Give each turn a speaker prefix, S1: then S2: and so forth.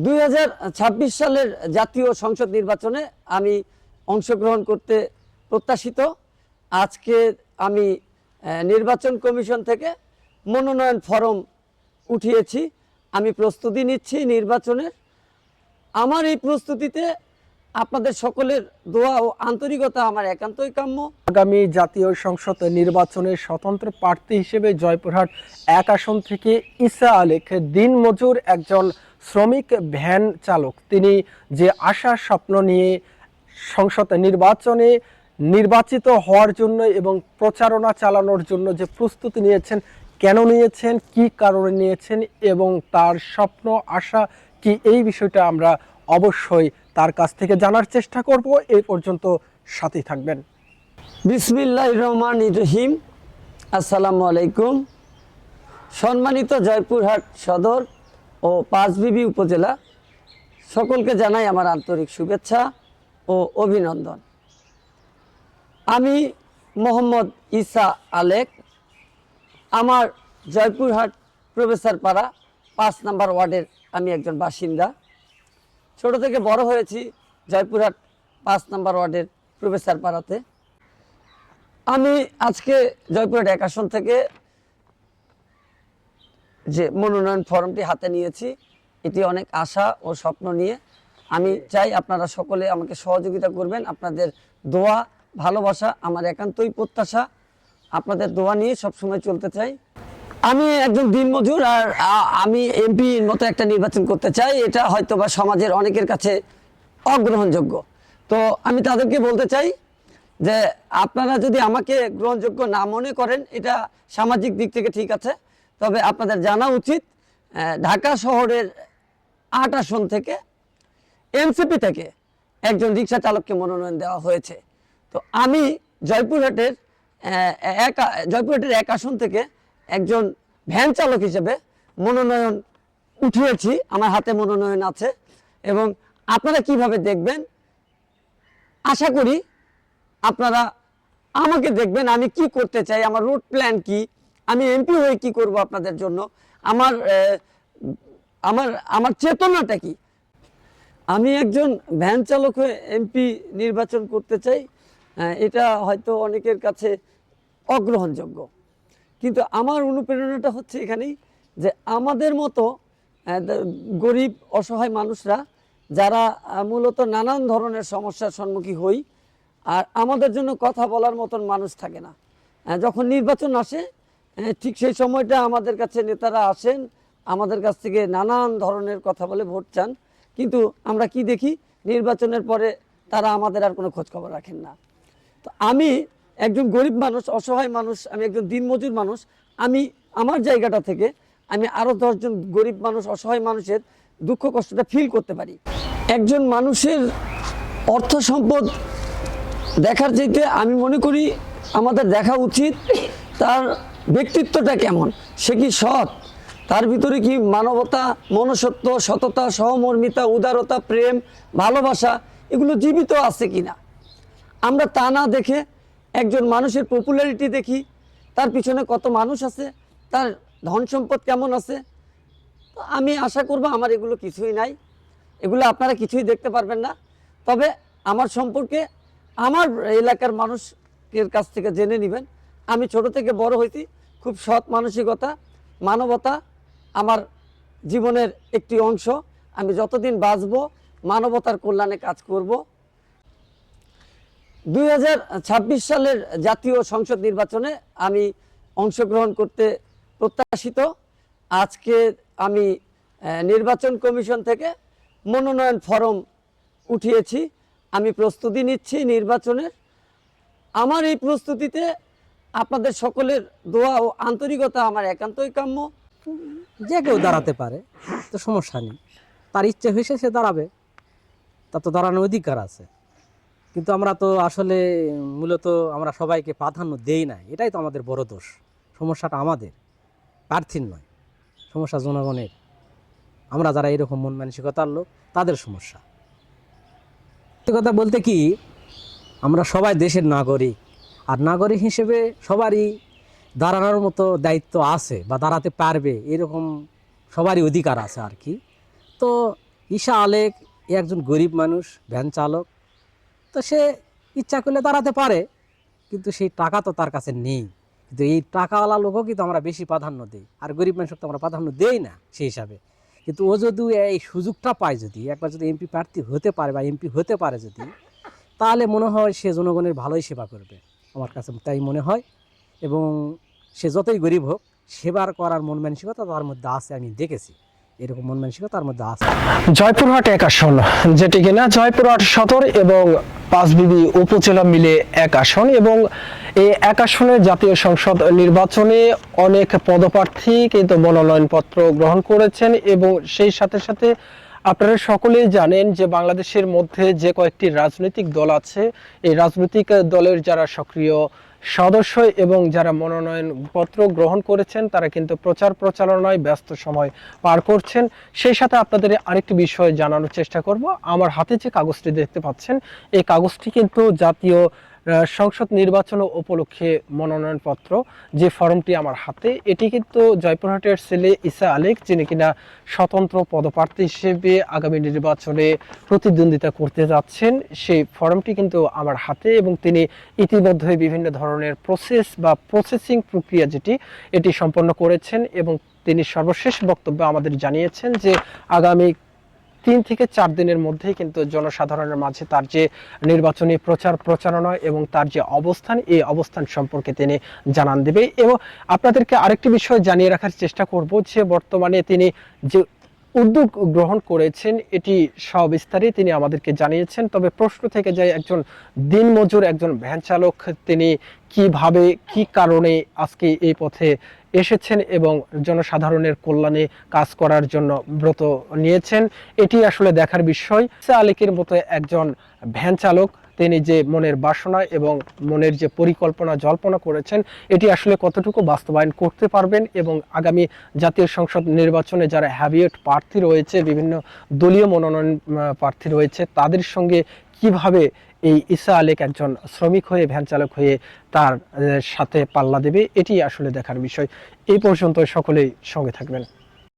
S1: 2026 সালের জাতীয় সংসদ নির্বাচনে আমি অংশগ্রহণ করতে প্রত্যাশিত। আজকে আমি নির্বাচন কমিশন থেকে মনোনয়ন ফরম উঠিয়েছি। আমি প্রস্তুতি নিচ্ছি নির্বাচনের। আমার এই প্রস্তুতিতে আপনাদের সকলের দোয়া ও আন্তরিকতা আমার একান্তই কাম্য।
S2: আগামী জাতীয় সংসদ নির্বাচনের স্বতন্ত্র প্রার্থী হিসেবে জয়পুরহাট 1 আসন থেকে ঈসা আলেক দিনমজুর একজন শ্রমিক ভ্যান চালক। তিনি যে আশা স্বপ্ন নিয়ে সংসদ নির্বাচনে নির্বাচিত হওয়ার জন্য এবং প্রচারণা চালানোর জন্য যে প্রস্তুতি নিয়েছেন, কেন নিয়েছেন, কি কারণে নিয়েছেন এবং তার স্বপ্ন আশা কি, এই বিষয়টা আমরা অবশ্যই তার কাছ থেকে জানার চেষ্টা করব। এই পর্যন্ত সাথী থাকবেন।
S1: বিসমিল্লাহির রহমানির রহিম। আসসালামু আলাইকুম। সম্মানিত জয়পুরহাট সদর ও পাঁচবিবি উপজেলা সকলকে জানাই আমার আন্তরিক শুভেচ্ছা ও অভিনন্দন। আমি মোহাম্মদ ঈসা আলেক। আমার জয়পুরহাট প্রফেসর পাড়া 5 নম্বর ওয়ার্ডের আমি একজন বাসিন্দা। ছোট থেকে বড় হয়েছি জয়পুরহাট 5 নম্বর ওয়ার্ডের প্রফেসর পাড়াতে। আমি আজকে জয়পুরহাট 1 আসন থেকে যে মনোনয়ন ফর্মটি হাতে নিয়েছি, এটি অনেক আশা ও স্বপ্ন নিয়ে। আমি চাই আপনারা সকলে আমাকে সহযোগিতা করবেন। আপনাদের দোয়া ভালোবাসা আমার একান্তই প্রত্যাশা। আপনাদের দোয়া নিয়ে সবসময় চলতে চাই। আমি একজন দিনমজুর, আর আমি এমপির মতো একটা নির্বাচন করতে চাই। এটা হয়তো বা সমাজের অনেকের কাছে অগ্রহণযোগ্য। তো আমি তাদেরকে বলতে চাই যে আপনারা যদি আমাকে গ্রহণযোগ্য না মনে করেন, এটা সামাজিক দিক থেকে ঠিক আছে, তবে আপনাদের জানা উচিত ঢাকা শহরের 8 আসন থেকে এনসিপি থেকে একজন রিক্সা চালককে মনোনয়ন দেওয়া হয়েছে। তো আমি জয়পুরহাটের 1 আসন থেকে একজন ভ্যান চালক হিসেবে মনোনয়ন উঠিয়েছি। আমার হাতে মনোনয়ন আছে এবং আপনারা কিভাবে দেখবেন, আশা করি আপনারা আমাকে দেখবেন আমি কি করতে চাই, আমার রুট প্ল্যান কি, আমি এমপি হয়ে কি করব আপনাদের জন্য, আমার আমার আমার চেতনাটা কি। আমি একজন ভ্যান চালক হয়ে এমপি নির্বাচন করতে চাই। এটা হয়তো অনেকের কাছে অগ্রহণযোগ্য, কিন্তু আমার অনুপ্রেরণাটা হচ্ছে এখানেই যে আমাদের মতো গরিব অসহায় মানুষরা যারা মূলত নানান ধরনের সমস্যার সম্মুখীন হই, আর আমাদের জন্য কথা বলার মতন মানুষ থাকে না। যখন নির্বাচন আসে ঠিক সেই সময়টা আমাদের কাছে নেতারা আসেন, আমাদের কাছ থেকে নানান ধরনের কথা বলে ভোট চান, কিন্তু আমরা কি দেখি, নির্বাচনের পরে তারা আমাদের আর কোনো খোঁজখবর রাখেন না। তো আমি একজন গরিব মানুষ, অসহায় মানুষ, আমি একজন দিনমজুর মানুষ। আমি আমার জায়গাটা থেকে আমি আরও 10 জন গরিব মানুষ, অসহায় মানুষের দুঃখ কষ্টটা ফিল করতে পারি। একজন মানুষের অর্থ সম্পদ দেখার চাইতে আমি মনে করি আমাদের দেখা উচিত তার ব্যক্তিত্বটা কেমন, সে কি সৎ, তার ভিতরে কি মানবতা, মনুষ্যত্ব, সততা, সহমর্মিতা, উদারতা, প্রেম, ভালোবাসা এগুলো জীবিত আছে কিনা। আমরা তা না দেখে একজন মানুষের পপুলারিটি দেখি, তার পিছনে কত মানুষ আছে, তার ধন সম্পদ কেমন আছে। তো আমি আশা করব আমার এগুলো কিছুই নাই, এগুলো আপনারা কিছুই দেখতে পারবেন না। তবে আমার সম্পর্কে আমার এলাকার মানুষের কাছ থেকে জেনে নেবেন। আমি ছোট থেকে বড় হয়েছি, খুব সৎ মানসিকতা, মানবতা আমার জীবনের একটি অংশ। আমি যতদিন বাঁচব মানবতার কল্যাণে কাজ করব। 2026 সালের জাতীয় সংসদ নির্বাচনে আমি অংশগ্রহণ করতে প্রত্যাশিত। আজকে আমি নির্বাচন কমিশন থেকে মনোনয়ন ফরম উঠিয়েছি। আমি প্রস্তুতি নিচ্ছি নির্বাচনের। আমার এই প্রস্তুতিতে আপনাদের সকলের দোয়া ও আন্তরিকতা আমার একান্তই কাম্য।
S3: যে কেউ দাঁড়াতে পারে, তো সমস্যা নেই। তার ইচ্ছে হয়েছে সে দাঁড়াবে, তার তো দাঁড়ানোর অধিকার আছে। কিন্তু আমরা তো আসলে মূলত আমরা সবাইকে প্রাধান্য দেই না, এটাই তো আমাদের বড় দোষ। সমস্যাটা আমাদের, প্রার্থীর নয়, সমস্যা জনগণের। আমরা যারা এরকম মন মানসিকতার লোক, তাদের সমস্যা। কথা বলতে কি, আমরা সবাই দেশের নাগরিক, আর নাগরিক হিসেবে সবারই দাঁড়ানোর মতো দায়িত্ব আছে বা দাঁড়াতে পারবে, এরকম সবারই অধিকার আছে আর কি। তো ঈশা আলেক এ একজন গরিব মানুষ, ভ্যান চালক। তো সে ইচ্ছা করলে দাঁড়াতে পারে, কিন্তু সেই টাকা তো তার কাছে নেই। কিন্তু এই টাকাওয়ালা লোকও কিন্তু আমরা বেশি প্রাধান্য দিই, আর গরিব মানুষকে তো আমরা প্রাধান্য দেই না সেই হিসাবে। কিন্তু ও যদি এই সুযোগটা পায়, যদি একবার যদি এমপি প্রার্থী হতে পারে বা এমপি হতে পারে যদি, তাহলে মনে হয় সে জনগণের ভালোই সেবা করবে, আমার কাছে তাই মনে হয়। এবং সে যতই গরিব হোক, সেবার করার মন মানসিকতা তার মধ্যে আছে, আমি দেখেছি এরকম মন মানসিকতা তার মধ্যে আছে।
S2: জয়পুরহাট 1 আসন, যেটি কিনা জয়পুরহাট সদর এবং পাঁচবিবি উপজেলা মিলে 1 আসন, এবং এই 1 আসনে জাতীয় সংসদ নির্বাচনে অনেক পদপ্রার্থী কিন্তু মনোনয়নপত্র গ্রহণ করেছেন। এবং সেই সাথে সাথে আপনারা সকলেই জানেন যে বাংলাদেশের মধ্যে যে কয়েকটি রাজনৈতিক দল আছে, এই রাজনৈতিক দলের যারা সক্রিয় সদস্য এবং যারা মনোনয়নপত্র গ্রহণ করেছেন, তারা কিন্তু প্রচার প্রচারণায় ব্যস্ত সময় পার করছেন। সেই সাথে আপনাদের আরেকটি বিষয় জানানোর চেষ্টা করব। আমার হাতে যে কাগজটি দেখতে পাচ্ছেন, এই কাগজটি কিন্তু জাতীয় সংসদ নির্বাচন উপলক্ষে মনোনয়নপত্র যে ফর্মটি আমার হাতে, এটি কিন্তু জয়পুরহাটের ছেলে ঈশা আলেক, যিনি কিনা স্বতন্ত্র পদপ্রার্থী হিসেবে আগামী নির্বাচনে প্রতিদ্বন্দ্বিতা করতে যাচ্ছেন, সেই ফর্মটি কিন্তু আমার হাতে। এবং তিনি ইতিমধ্যে বিভিন্ন ধরনের প্রসেসিং প্রক্রিয়া এটি সম্পন্ন করেছেন। এবং তিনি সর্বশেষ বক্তব্যে আমাদের জানিয়েছেন যে আগামী 3 থেকে 4 দিনের মধ্যেই কিন্তু জনসাধারণের মাঝে তার যে নির্বাচনী প্রচার প্রচারণা এবং তার যে অবস্থান, এই অবস্থান সম্পর্কে তিনি জানান দেবে। এবং আপনাদেরকে আরেকটি বিষয় জানিয়ে রাখার চেষ্টা করব যে বর্তমানে তিনি যে উদ্যোগ গ্রহণ করেছেন, এটি সবিস্তারে তিনি আমাদেরকে জানিয়েছেন। তবে প্রশ্ন থেকে যায়, একজন দিনমজুর, একজন ভ্যান চালক, তিনি কিভাবে, কি কারণে আজকে এই পথে এসেছেন এবং জনসাধারণের কল্যাণে কাজ করার জন্য ব্রত নিয়েছেন, এটি আসলে দেখার বিষয়। ঈশা আলেকের মতো একজন ভ্যান চালক, তিনি যে মনের বাসনা এবং মনের যে পরিকল্পনা জল্পনা করেছেন, এটি আসলে কতটুকু বাস্তবায়ন করতে পারবেন। এবং আগামী জাতীয় সংসদ নির্বাচনে যারা হ্যাভিয়েট প্রার্থী রয়েছে, বিভিন্ন দলীয় মনোনয়ন প্রার্থী রয়েছে, তাদের সঙ্গে কিভাবে এই ঈশা আলেক একজন শ্রমিক হয়ে, ভ্যান চালক হয়ে তার সাথে পাল্লা দেবে, এটি আসলে দেখার বিষয়। এই পর্যন্ত সকলেই সঙ্গে থাকবেন।